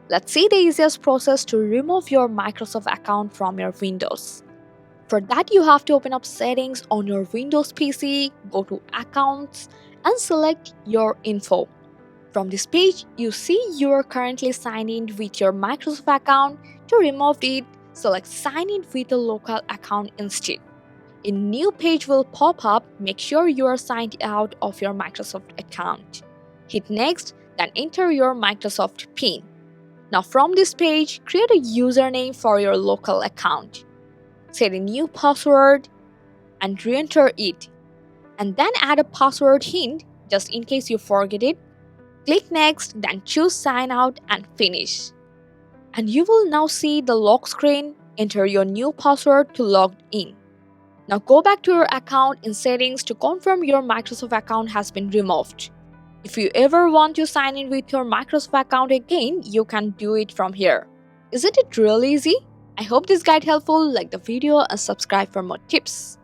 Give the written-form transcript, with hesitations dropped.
Let's see the easiest process to remove your Microsoft account from your Windows. For that, you have to open up Settings on your Windows PC, go to Accounts, and select your info. From this page, you see you are currently signed in with your Microsoft account. To remove it, select Sign in with a local account instead. A new page will pop up. Make sure you are signed out of your Microsoft account. Hit Next, then enter your Microsoft PIN. Now from this page, create a username for your local account. Set a new password and re-enter it. And then add a password hint just in case you forget it. Click Next, then choose Sign Out and Finish. And you will now see the lock screen. Enter your new password to log in. Now go back to your account in Settings to confirm your Microsoft account has been removed. If you ever want to sign in with your Microsoft account again, you can do it from here. Isn't it really easy? I hope this guide helpful. Like the video and subscribe for more tips.